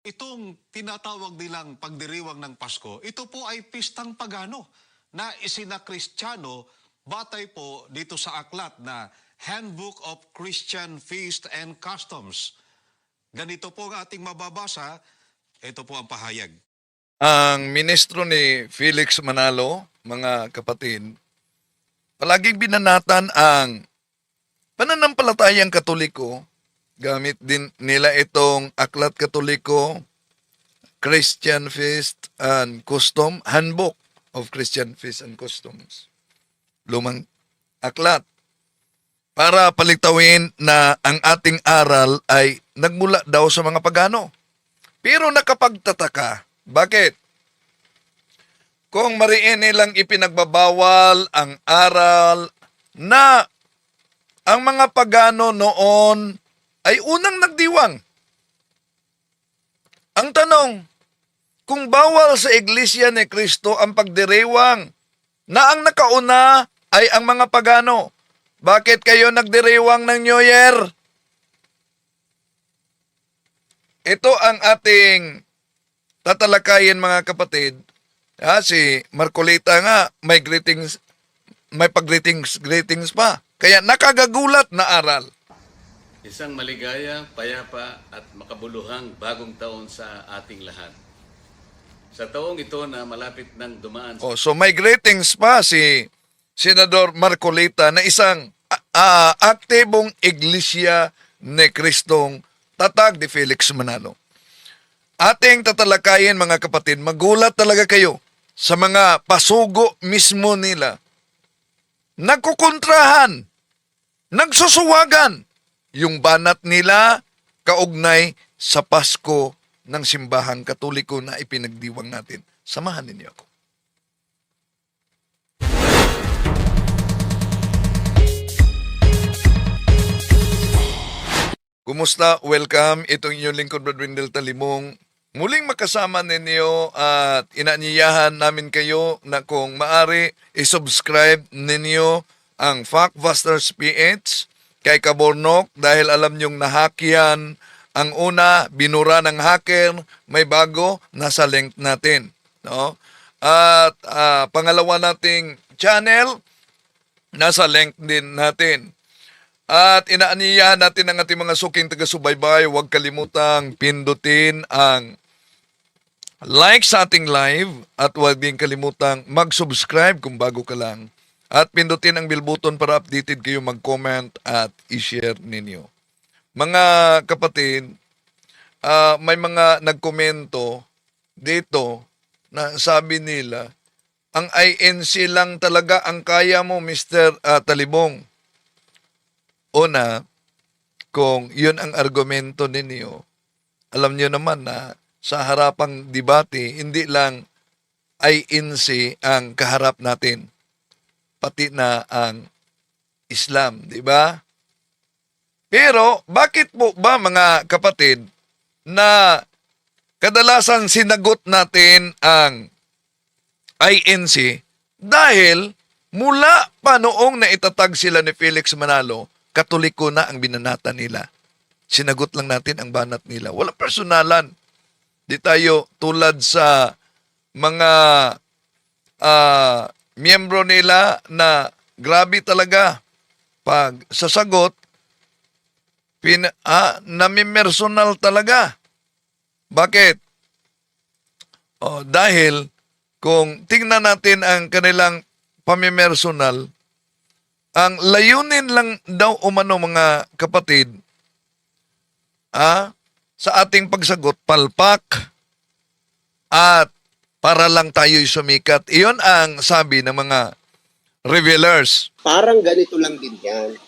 Itong tinatawag nilang pagdiriwang ng Pasko, ito po ay pistang pagano na isinakristyano batay po dito sa aklat na Handbook of Christian Feast and Customs. Ganito po ang ating mababasa, ito po ang pahayag. Ang ministro ni Felix Manalo, mga kapatid, palaging binanatan ang pananampalatayang Katoliko. Gamit din nila itong Aklat Katoliko, Christian Feast and Custom, Handbook of Christian Feast and Customs. Lumang aklat. Para palitawin na ang ating aral ay nagmula daw sa mga pagano. Pero nakapagtataka. Bakit? Kung mariin nilang ipinagbabawal ang aral na ang mga pagano noon ay unang nagdiwang. Ang tanong, kung bawal sa Iglesia ni Cristo ang pagdiriwang na ang nakauna ay ang mga pagano, bakit kayo nagdiriwang ng New Year? Ito ang ating tatalakayin, mga kapatid. Si Marcolita nga may pag-greetings pa. Kaya nakagagulat na aral. Isang maligaya, payapa at makabuluhang bagong taon sa ating lahat. Sa taong ito na malapit nang dumaan. So may greetings pa si Senador Marcolita na isang aktibong iglesia ni Kristong Tatag de Felix Manalo. Ating tatalakayin, mga kapatid, magulat talaga kayo sa mga pasugo mismo nila. Nagkukontrahan, nagsusuwagan yung banat nila kaugnay sa Pasko ng Simbahang Katoliko na ipinagdiwang natin. Samahan ninyo ako. Kumusta? Welcome. Itong inyong lingkod, Brad Wendell Talimong. Muling makasama ninyo at inaanyayahan namin kayo na kung maari, isubscribe ninyo ang Factbusters PH kay Kabornok dahil alam nyong nahakyan. Ang una, binura ng hacker, may bago, nasa link natin. No? At pangalawa nating channel, nasa link din natin. At inaaniyahan natin ang ating mga suking taga-subaybay, huwag kalimutang pindutin ang like sa ating live at huwag din kalimutang mag-subscribe kung bago ka lang. At pindutin ang bell button para updated kayo, mag-comment at i-share ninyo. Mga kapatid, may mga nagkomento dito na sabi nila, ang INC lang talaga ang kaya mo, Mr. Talibong. Una, kung yun ang argumento ninyo, alam niyo naman na sa harapang debate, hindi lang INC ang kaharap natin, pati na ang Islam, di ba? Pero bakit po ba, mga kapatid, na kadalasan sinagot natin ang INC dahil mula pa noong naitatag sila ni Felix Manalo, Katoliko na ang binanata nila. Sinagot lang natin ang banat nila. Walang personalan. Di tayo tulad sa mga miyembro nila na grabe talaga. Pag sasagot, namimersonal talaga. Bakit? Dahil kung tingnan natin ang kanilang pamimersonal, ang layunin lang daw umano, mga kapatid, sa ating pagsagot, palpak at para lang tayo'y sumikat. Iyon ang sabi ng mga revealers. Parang ganito lang din yan.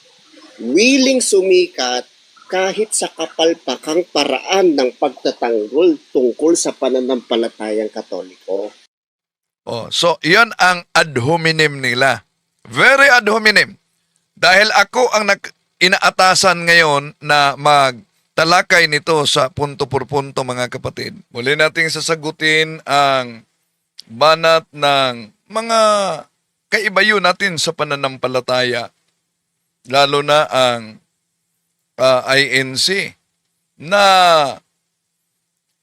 Willing sumikat kahit sa kapalpakang paraan ng pagtatanggol tungkol sa pananampalatayang Katoliko. So, iyon ang ad hominem nila. Very ad hominem. Dahil ako ang inaatasan ngayon na magtalakay nito sa punto por punto, mga kapatid. Muli nating sasagutin ang banat ng mga kaibayo natin sa pananampalataya. Lalo na ang INC na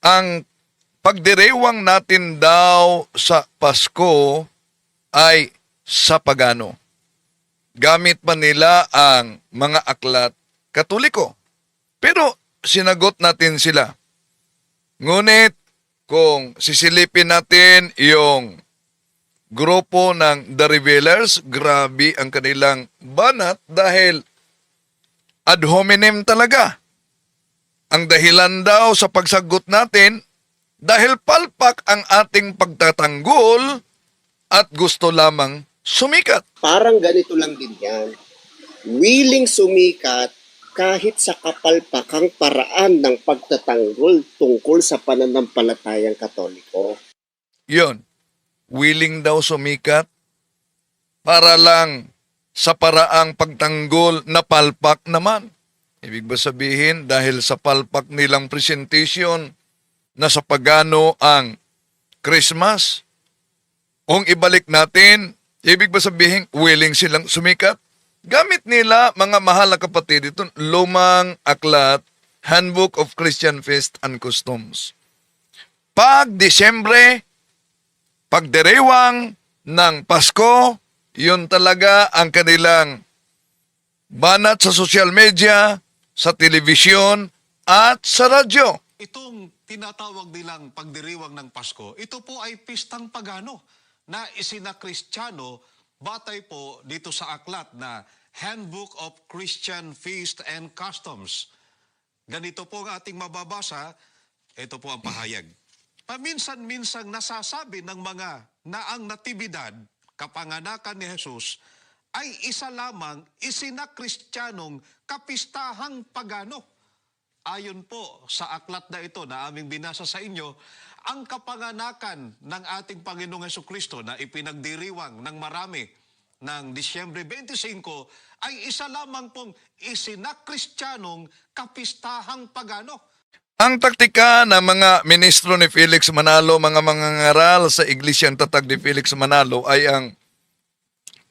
ang pagdiriwang natin daw sa Pasko ay sa pagano. Gamit pa nila ang mga aklat Katoliko. Pero sinagot natin sila. Ngunit kung sisilipin natin yung grupo ng The Revealers, grabe ang kanilang banat dahil ad hominem talaga. Ang dahilan daw sa pagsagot natin, dahil palpak ang ating pagtatanggol at gusto lamang sumikat. Parang ganito lang din yan. Willing sumikat kahit sa kapalpakang paraan ng pagtatanggol tungkol sa pananampalatayang Katoliko. Yun, willing daw sumikat para lang sa paraang pagtanggol na palpak naman. Ibig ba sabihin, dahil sa palpak nilang presentation na sa pagano ang Christmas, kung ibalik natin, ibig ba sabihin, willing silang sumikat? Gamit nila, mga mahal na kapatid, itong lumang aklat, Handbook of Christian Feast and Customs. Pag Disyembre, pagdiriwang ng Pasko, yun talaga ang kanilang banat sa social media, sa telebisyon, at sa radyo. Itong tinatawag nilang pagdiriwang ng Pasko, ito po ay pistang pagano na isinakristyano batay po dito sa aklat na Handbook of Christian Feast and Customs. Ganito po ang ating mababasa, ito po ang pahayag. Paminsan-minsang nasasabi ng mga na ang natibidad, kapanganakan ni Jesus, ay isa lamang isinakristiyanong kapistahang pagano. Ayon po sa aklat na ito na aming binasa sa inyo, ang kapanganakan ng ating Panginoong Hesukristo na ipinagdiriwang ng marami ng Disyembre 25 ay isa lamang pong isinakristiyanong kapistahang pagano. Ang taktika ng mga ministro ni Felix Manalo, mga mangangaral sa Iglesyang Tatag ni Felix Manalo ay ang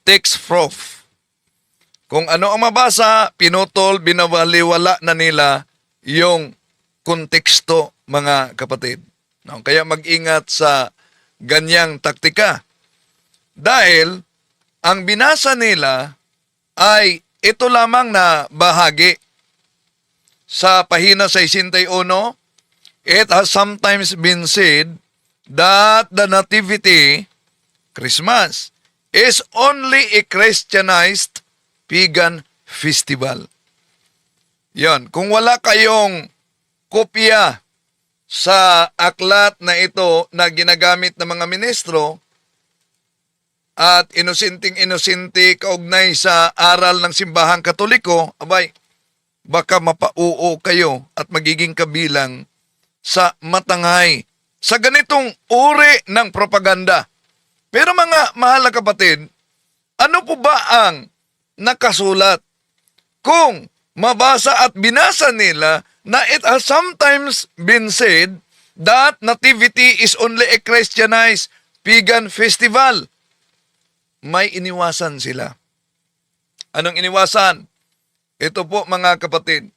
text prof. Kung ano ang mabasa, pinutol, binawaliwala na nila yung konteksto, mga kapatid. No, kaya mag-ingat sa ganyang taktika. Dahil ang binasa nila ay ito lamang na bahagi. Sa pahina 61, it has sometimes been said that the Nativity, Christmas, is only a Christianized pagan festival. Yan. Kung wala kayong kopya sa aklat na ito na ginagamit ng mga ministro at inusinting-inusinti kaugnay sa aral ng simbahang Katoliko, abay, baka mapauo kayo at magiging kabilang sa matangay sa ganitong uri ng propaganda. Pero mga mahal na kapatid, ano po ba ang nakasulat? Kung mabasa at binasa nila na it has sometimes been said that Nativity is only a Christianized pagan festival, may iniwasan sila. Anong iniwasan? Ito po mga kapatid.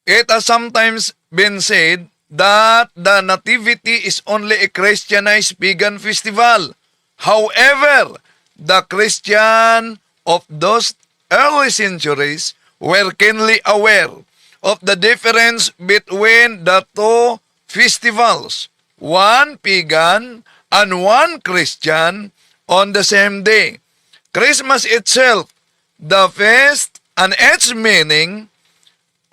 It has sometimes been said that the Nativity is only a Christianized pagan festival. However, the Christian of those early centuries were keenly aware of the difference between the two festivals, one pagan and one Christian, on the same day. Christmas itself, the feast and its meaning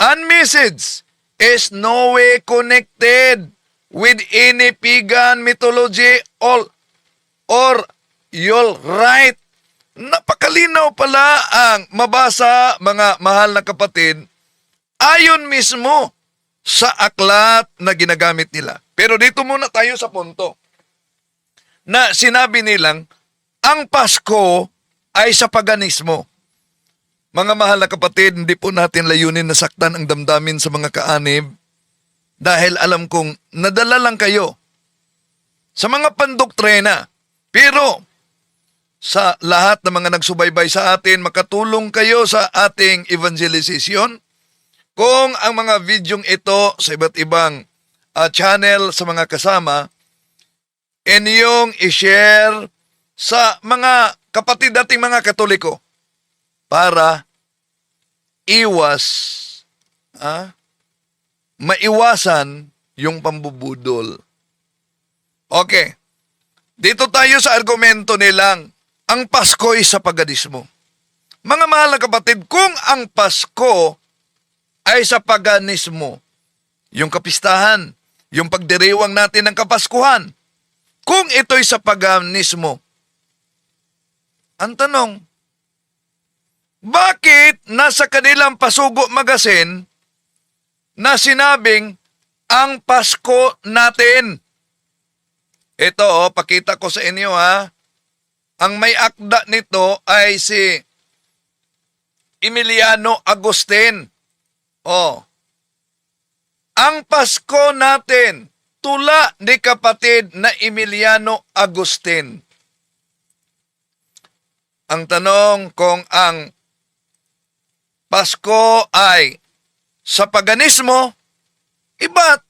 and message is no way connected with any pagan mythology or you're right. Napakalinaw pala ang mabasa, mga mahal na kapatid, ayon mismo sa aklat na ginagamit nila. Pero dito muna tayo sa punto na sinabi nilang ang Pasko ay sa paganismo. Mga mahal na kapatid, hindi po natin layunin na saktan ang damdamin sa mga kaanib dahil alam kong nadala lang kayo sa mga pandoktrina. Pero sa lahat ng mga nagsubaybay sa atin, makatulong kayo sa ating evangelization. Kung ang mga videong ito sa iba't ibang channel sa mga kasama, inyong i-share sa mga kapatid dating mga Katoliko para maiwasan yung pambubudol. Okay. Dito tayo sa argumento nilang ang Pasko ay sa paganismo. Mga mahal na kapatid, kung ang Pasko ay sa paganismo, yung kapistahan, yung pagdiriwang natin ng Kapaskuhan, kung ito'y sa paganismo, ang tanong, bakit nasa kanilang Pasugo Magazine na sinabing ang Pasko natin? Ito, pakita ko sa inyo ha. Ang may akda nito ay si Emiliano Agustin. Ang Pasko natin, tula ni kapatid na Emiliano Agustin. Ang tanong kung ang Pasko ay sa paganismo, iba't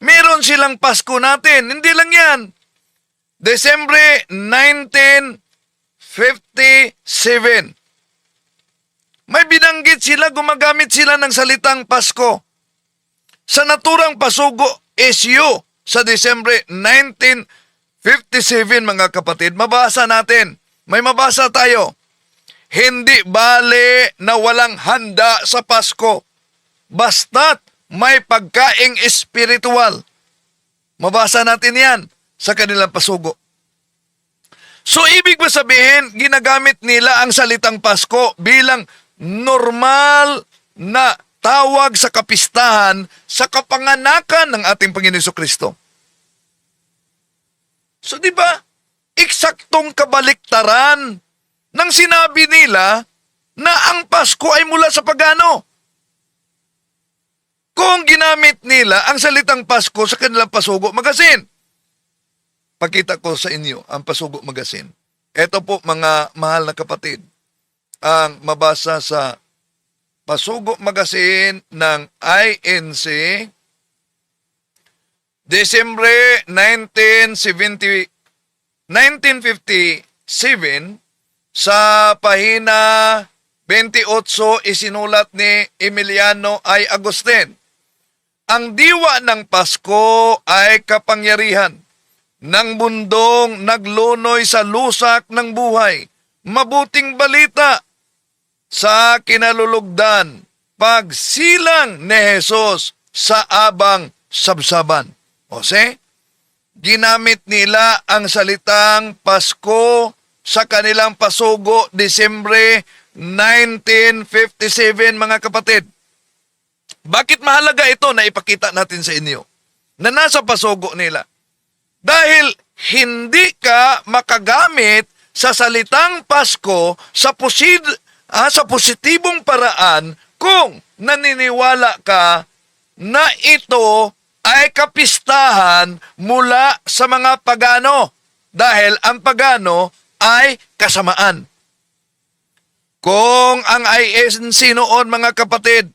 meron silang Pasko natin. Hindi lang yan. Desembre 1957. May binanggit sila, gumagamit sila ng salitang Pasko. Sa naturang Pasugo SU sa Desembre 1957, mga kapatid, mabasa natin. May mabasa tayo. Hindi bale na walang handa sa Pasko, basta't may pagkaing espiritual. Mabasa natin yan sa kanilang Pasugo. So, ibig ba sabihin, ginagamit nila ang salitang Pasko bilang normal na tawag sa kapistahan sa kapanganakan ng ating Panginoon Jesucristo? So, di ba, eksaktong kabaliktaran ng sinabi nila na ang Pasko ay mula sa pagano. Kung ginamit nila ang salitang Pasko sa kanilang Pasugo Magazine. Pakita ko sa inyo ang Pasugo Magazine. Ito po, mga mahal na kapatid, ang mabasa sa Pasugo Magazine ng INC, Desembre 1957, sa pahina 28, isinulat ni Emiliano I. Agustin. Ang diwa ng Pasko ay kapangyarihan ng mundong naglunoy sa lusak ng buhay. Mabuting balita sa kinalulugdan, pagsilang ni Jesus sa abang sabsaban. Ose, ginamit nila ang salitang Pasko sa kanilang Pasugo, Desembre 1957, mga kapatid. Bakit mahalaga ito na ipakita natin sa inyo? Na nasa Pasugo nila. Dahil hindi ka makagamit sa salitang Pasko sa positibong paraan kung naniniwala ka na ito ay kapistahan mula sa mga pagano. Dahil ang pagano ay kasamaan. Kung ang INC noon, mga kapatid,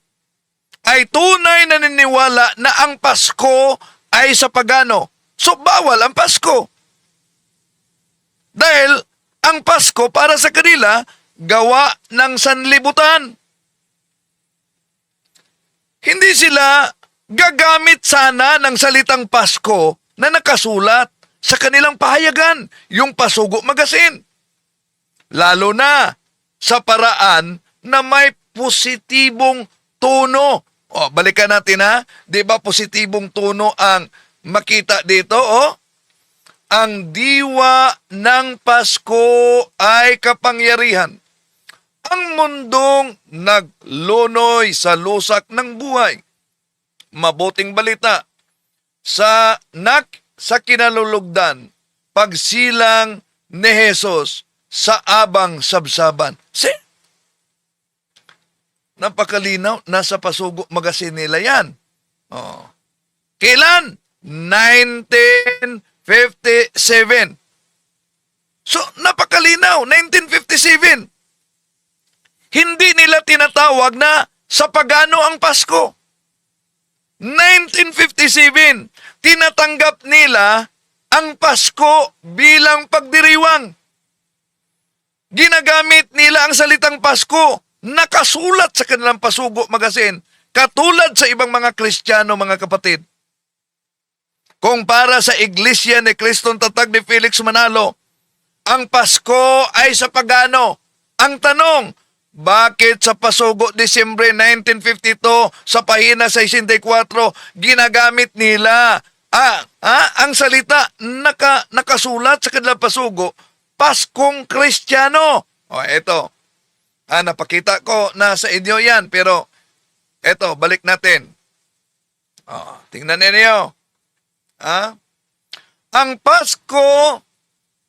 ay tunay na naniniwala na ang Pasko ay sa pagano, so bawal ang Pasko. Dahil ang Pasko para sa kanila, gawa ng sanlibutan. Hindi sila gagamit sana ng salitang Pasko na nakasulat sa kanilang pahayagan, yung Pasugo Magazine. Lalo na sa paraan na may positibong tono. O, balikan natin ha. Di ba positibong tono ang makita dito? O, ang diwa ng Pasko ay kapangyarihan. Ang mundong naglunoy sa lusak ng buhay. Mabuting balita. Sa kinalulugdan, pagsilang ni Jesus sa abang sabsaban. Napakalinaw, nasa Pasugo Magazine nila yan. Kailan? 1957. So, napakalinaw, 1957. Hindi nila tinatawag na sa pagano ang Pasko. 1957, tinatanggap nila ang Pasko bilang pagdiriwang. Ginagamit nila ang salitang Pasko, nakasulat sa kanilang pasugo magasin, katulad sa ibang mga Kristiyano, mga kapatid. Kung para sa Iglesia ni Kristong Tatag ni Felix Manalo, ang Pasko ay sa pagano. Ang tanong, bakit sa pasugo Disyembre 1952 sa pahina 64 ginagamit nila ang salita nakasulat sa kanilang pasugo, Paskong Kristiyano? O eto, napakita ko na sa inyo yan, pero eto, balik natin. Tingnan ninyo. Ang Pasko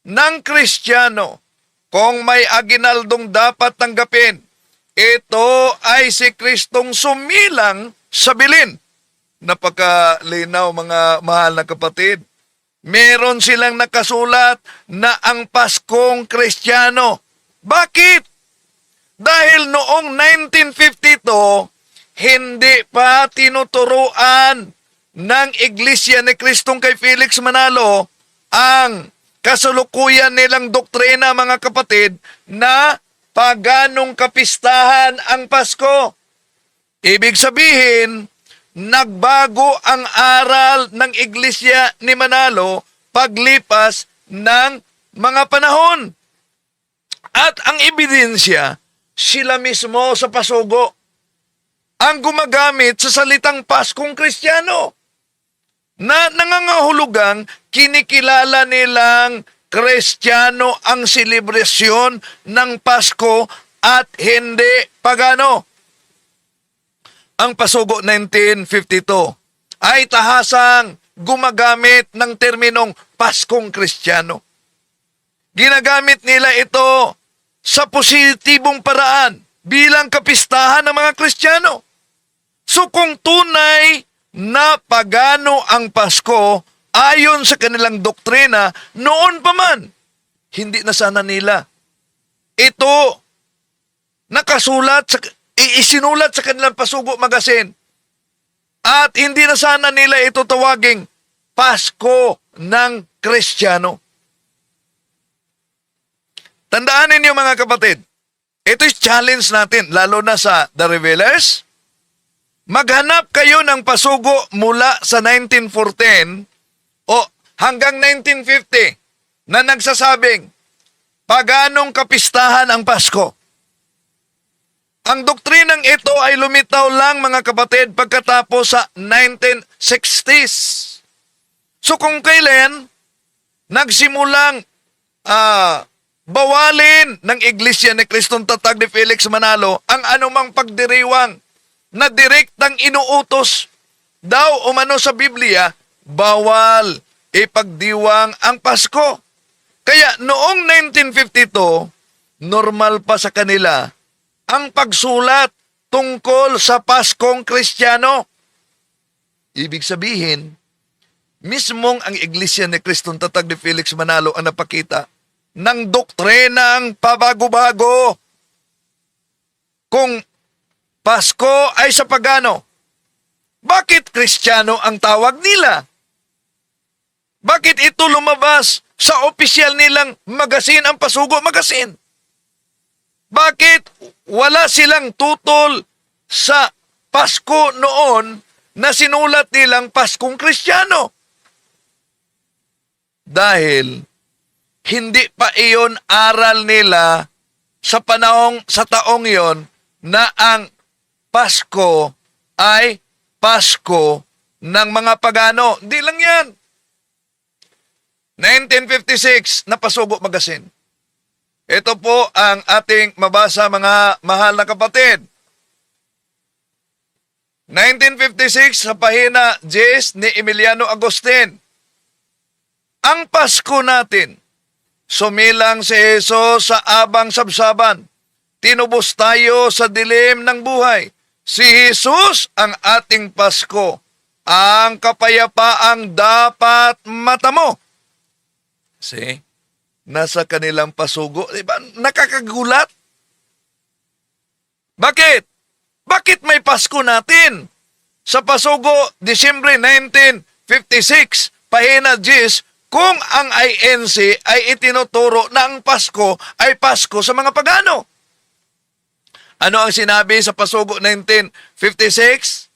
ng Kristiyano, kung may aginaldong dapat tanggapin, ito ay si Kristong sumilang sa bilin. Napakalinaw, mga mahal na kapatid. Meron silang nakasulat na ang Paskong Kristiyano. Bakit? Dahil noong 1952, hindi pa tinuturuan ng Iglesia ni Kristong kay Felix Manalo ang kasalukuyan nilang doktrina, mga kapatid, na paganong kapistahan ang Pasko. Ibig sabihin, nagbago ang aral ng Iglesia ni Manalo paglipas ng mga panahon. At ang ebidensya, sila mismo sa pasugo ang gumagamit sa salitang Paskong Kristiyano na nangangahulugang kinikilala nilang Kristiyano ang selebrasyon ng Pasko at hindi pagano. Ang pasugo 1952 ay tahasang gumagamit ng terminong Paskong Kristiyano. Ginagamit nila ito sa positibong paraan bilang kapistahan ng mga Kristiyano. So kung tunay na pagano ang Pasko ayon sa kanilang doktrina noon pa man, hindi na sana nila ito nakasulat isinulat sa kanilang pasugo magasin, at hindi na sana nila ito tawaging Pasko ng Kristiyano. Tandaan ninyo, mga kapatid, ito'y challenge natin, lalo na sa The Revealers. Maghanap kayo ng pasugo mula sa 1914 o hanggang 1950 na nagsasabing paganong kapistahan ang Pasko. Ang doktrinang ito ay lumitaw lang, mga kapatid, pagkatapos sa 1960s. So kung kailan nagsimulang bawalin ng Iglesia ni Kristong Tatag ni Felix Manalo ang anumang pagdiriwang na direktang inuutos daw umano sa Biblia, bawal ipagdiwang ang Pasko. Kaya noong 1952, normal pa sa kanila ang pagsulat tungkol sa Paskong Kristiyano. Ibig sabihin, mismong ang Iglesia ni Kristong Tatag ni Felix Manalo ang napakita ng doktrinang pabago-bago. Kung Pasko ay sa pagano, bakit Kristiyano ang tawag nila? Bakit ito lumabas sa opisyal nilang magasin, ang Pasugo Magasin? Bakit wala silang tutol sa Pasko noon na sinulat nilang Paskong Kristiyano? Dahil hindi pa iyon aral nila sa taong iyon na ang Pasko ay Pasko ng mga pagano. Hindi lang yan. 1956 na Pasugo Magasin. Ito po ang ating mabasa, mga mahal na kapatid. 1956 sa pahina 10 ni Emiliano Agustin. Ang Pasko natin, sumilang si Jesus sa abang sabsaban. Tinubos tayo sa dilim ng buhay. Si Jesus ang ating Pasko, ang kapayapaang dapat matamo. See? Nasa kanilang pasugo. Diba? Nakakagulat. Bakit? Bakit may Pasko natin? sa pasugo Disyembre 1956, pahina 10, kung ang INC ay itinuturo na ang Pasko ay Pasko sa mga pagano. Ano ang sinabi sa pasugo 1956?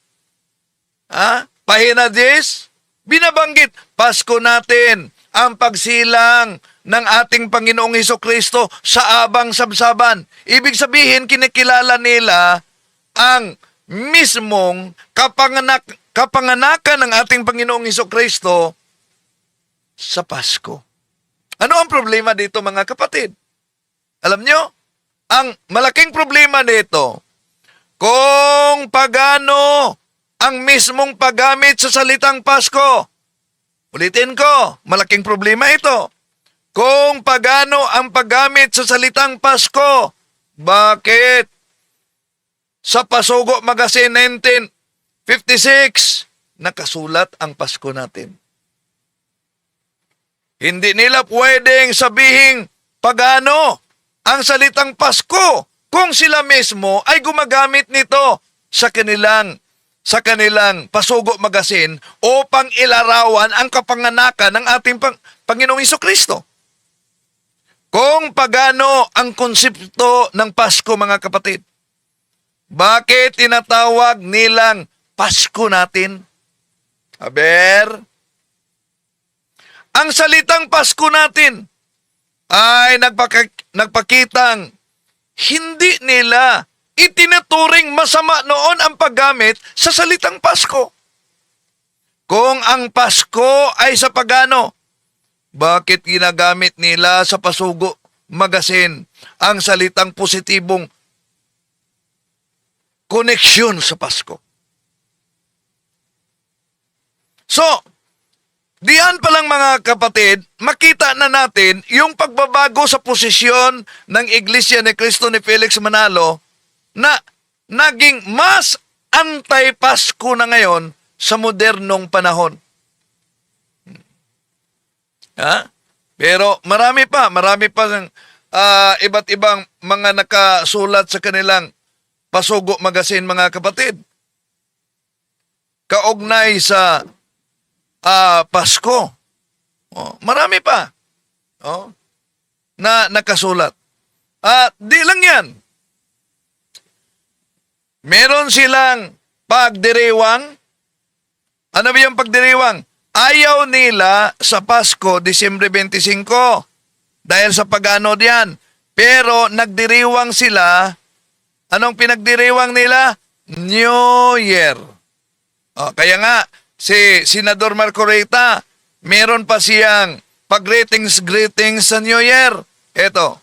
Pahina 10, binabanggit, Pasko natin ang pagsilang ng ating Panginoong Hesukristo sa abang sabsaban. Ibig sabihin, kinikilala nila ang mismong kapanganakan ng ating Panginoong Hesukristo sa Pasko. Ano ang problema dito, mga kapatid? Alam nyo, ang malaking problema dito, kung pagano ang mismong paggamit sa salitang Pasko. Ulitin ko, malaking problema ito. Kung pagano ang paggamit sa salitang Pasko, bakit sa Pasugo Magazine 1956 nakasulat ang Pasko natin? Hindi nila pwedeng sabihing pagano ang salitang Pasko kung sila mismo ay gumagamit nito sa kanilang Pasugo Magazine upang ilarawan ang kapanganakan ng ating Panginoong Hesukristo. Kung pagano ang konsepto ng Pasko, mga kapatid, bakit tinatawag nilang Pasko natin? Aber, ang salitang Pasko natin ay nagpakitang hindi nila itinuturing masama noon ang paggamit sa salitang Pasko. Kung ang Pasko ay sa pagano, bakit ginagamit nila sa Pasugo Magazine ang salitang positibong koneksyon sa Pasko? So, diyan pa lang, mga kapatid, makita na natin yung pagbabago sa posisyon ng Iglesia ni Cristo ni Felix Manalo na naging mas anti-Pasko na ngayon sa modernong panahon. Pero marami pa iba't ibang mga nakasulat sa kanilang Pasugo Magazine, mga kapatid, kaugnay sa Pasko. Marami pa na nakasulat. Di lang yan. Meron silang pagdiriwang. Ano ba yung pagdiriwang? Ayaw nila sa Pasko, Disyembre 25, dahil sa pagano diyan. Pero nagdiriwang sila. Anong pinagdiriwang nila? New Year. Kaya nga, si Senador Marco Rita, meron pa siyang pag-greetings sa New Year. Eto.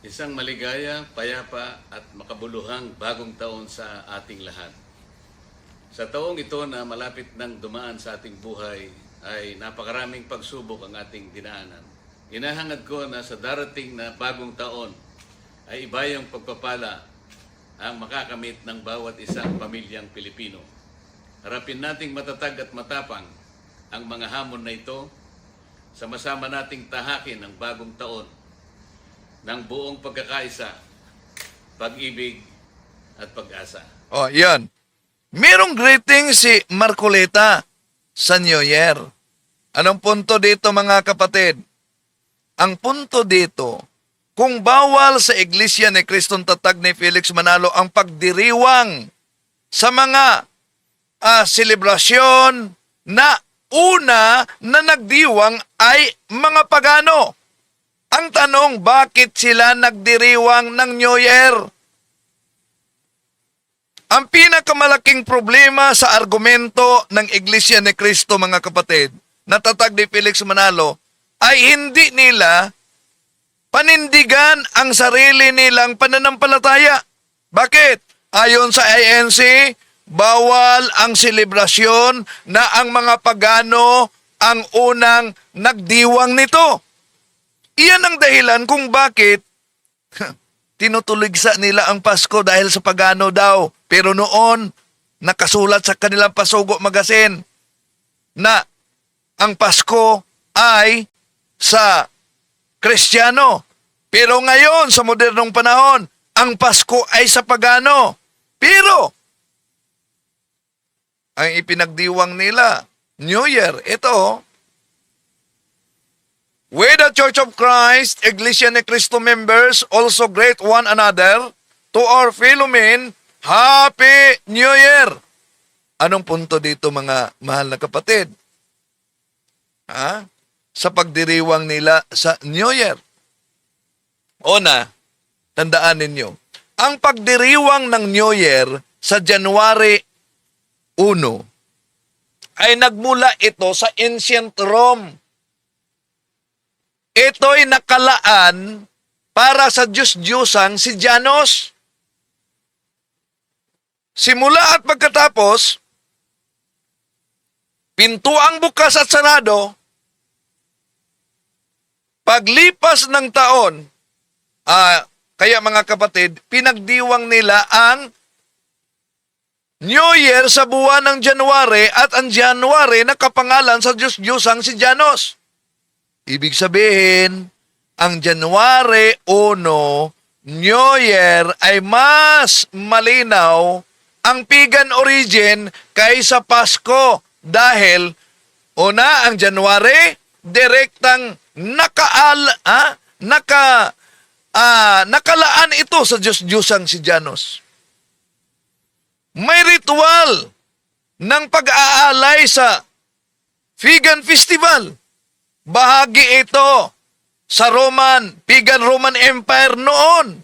Isang maligaya, payapa at makabuluhang bagong taon sa ating lahat. Sa taong ito na malapit nang dumaan sa ating buhay ay napakaraming pagsubok ang ating dinaanan. Hinahangad ko na sa darating na bagong taon ay ibayang pagpapala ang makakamit ng bawat isang pamilyang Pilipino. Harapin nating matatag at matapang ang mga hamon na ito. Sama-sama nating tahakin ang bagong taon ng buong pagkakaisa, pag-ibig at pag-asa. Yan. Merong greeting si Marcoleta sa New Year. Anong punto dito, mga kapatid? Ang punto dito, kung bawal sa Iglesia ni Kristong Tatag ni Felix Manalo ang pagdiriwang sa mga selebrasyon na una na nagdiwang ay mga pagano. Ang tanong, bakit sila nagdiriwang ng New Year? Ang pinakamalaking problema sa argumento ng Iglesia ni Cristo, mga kapatid, na Tatag ni Felix Manalo, ay hindi nila panindigan ang sarili nilang pananampalataya. Bakit? Ayon sa INC, bawal ang selebrasyon na ang mga pagano ang unang nagdiwang nito. Iyan ang dahilan kung bakit tinutuligsa nila ang Pasko dahil sa pagano daw. Pero noon, nakasulat sa kanilang Pasugo Magazine na ang Pasko ay sa Kristiyano. Pero ngayon, sa modernong panahon, ang Pasko ay sa pagano. Pero, ang ipinagdiwang nila. New Year, ito. We the Church of Christ, Iglesia ni Cristo members, also greet one another to our fellow men, Happy New Year! Anong punto dito mga mahal na kapatid? Sa pagdiriwang nila sa New Year. Una, tandaan ninyo, ang pagdiriwang ng New Year sa January 1 ay nagmula ito sa ancient Rome. Ito'y nakalaan para sa Diyos-Diyosang si Janos. Simula at pagkatapos, pintuang bukas at sarado, paglipas ng taon, kaya mga kapatid, pinagdiwang nila ang New Year sa buwan ng January at ang January nakapangalan sa Diyos-Diyosang si Janos. Ibig sabihin, ang January 1, New Year ay mas malinaw ang pagan origin kaysa Pasko dahil una ang January direktang nakalaan ito sa Diyos-Diyosang si Janos. May ritual ng pag-aalay sa pagan festival. Bahagi ito sa pagan Roman Empire noon.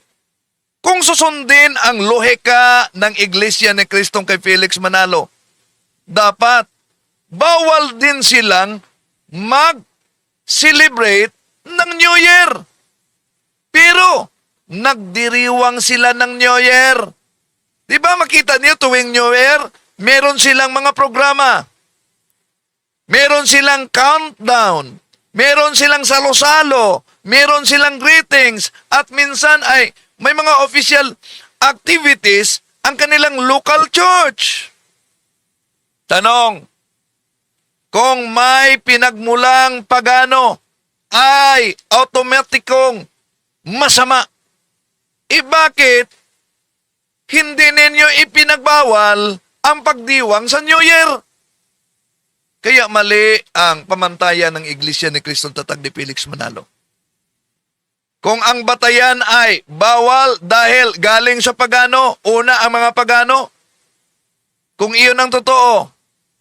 Kung susundin ang lohika ng Iglesia ni Kristong kay Felix Manalo, dapat bawal din silang mag-celebrate ng New Year. Pero, nagdiriwang sila ng New Year. Di ba makita niyo tuwing New Year, meron silang mga programa. Meron silang countdown. Meron silang salo-salo. Meron silang greetings. At minsan ay may mga official activities ang kanilang local church. Tanong, kung may pinagmulang pagano ay automatikong masama, bakit hindi ninyo ipinagbawal ang pagdiwang sa New Year? Kaya mali ang pamantayan ng Iglesia ni Kristong Tatag ni Felix Manalo. Kung ang batayan ay bawal dahil galing sa pagano, una ang mga pagano, kung iyon ang totoo,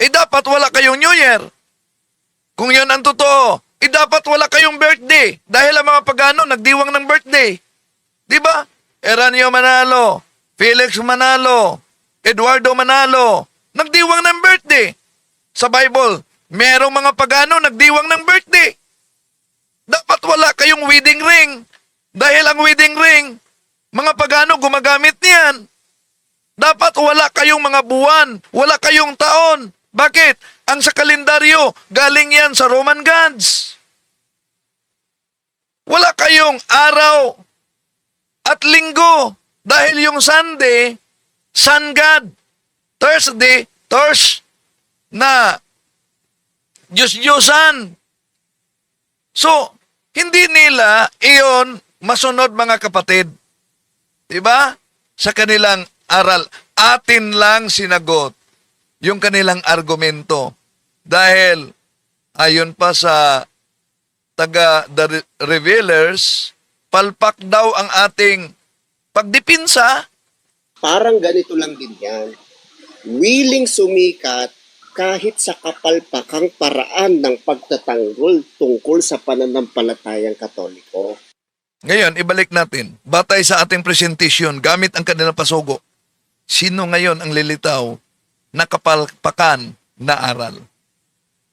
dapat wala kayong New Year. Kung iyon ang totoo, dapat wala kayong birthday dahil ang mga pagano nagdiwang ng birthday. Di ba? Eranio Manalo, Felix Manalo, Eduardo Manalo, nagdiwang ng birthday. Sa Bible, merong mga pagano nagdiwang ng birthday. Dapat wala kayong wedding ring. Dahil ang wedding ring, mga pagano gumagamit niyan. Dapat wala kayong mga buwan, wala kayong taon. Bakit? Ang sa kalendaryo, galing yan sa Roman gods. Wala kayong araw at linggo. Dahil yung Sunday, Sun God. Thursday, na Diyos-Diyosan. So, hindi nila iyon masunod mga kapatid. Diba? Sa kanilang aral, atin lang sinagot yung kanilang argumento. Dahil, ayon pa sa taga-The Revealers, palpak daw ang ating pagdipinsa. Parang ganito lang din yan. Willing sumikat kahit sa kapalpakang paraan ng pagtatanggol tungkol sa pananampalatayang Katoliko. Ngayon, ibalik natin. Batay sa ating presentation, gamit ang kanilang pasugo, sino ngayon ang lilitaw na kapalpakan na aral?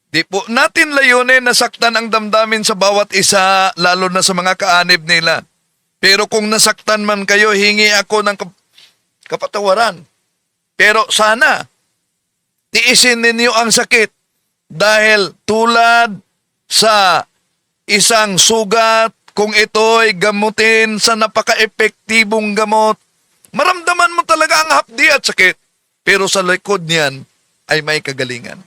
Di po natin layunin na saktan ang damdamin sa bawat isa, lalo na sa mga kaanib nila. Pero kung nasaktan man kayo, hingi ako ng kapatawaran. Pero sana, tiisin ninyo ang sakit dahil tulad sa isang sugat, kung ito'y gamutin sa napaka-epektibong gamot, maramdaman mo talaga ang hapdi at sakit. Pero sa likod niyan ay may kagalingan.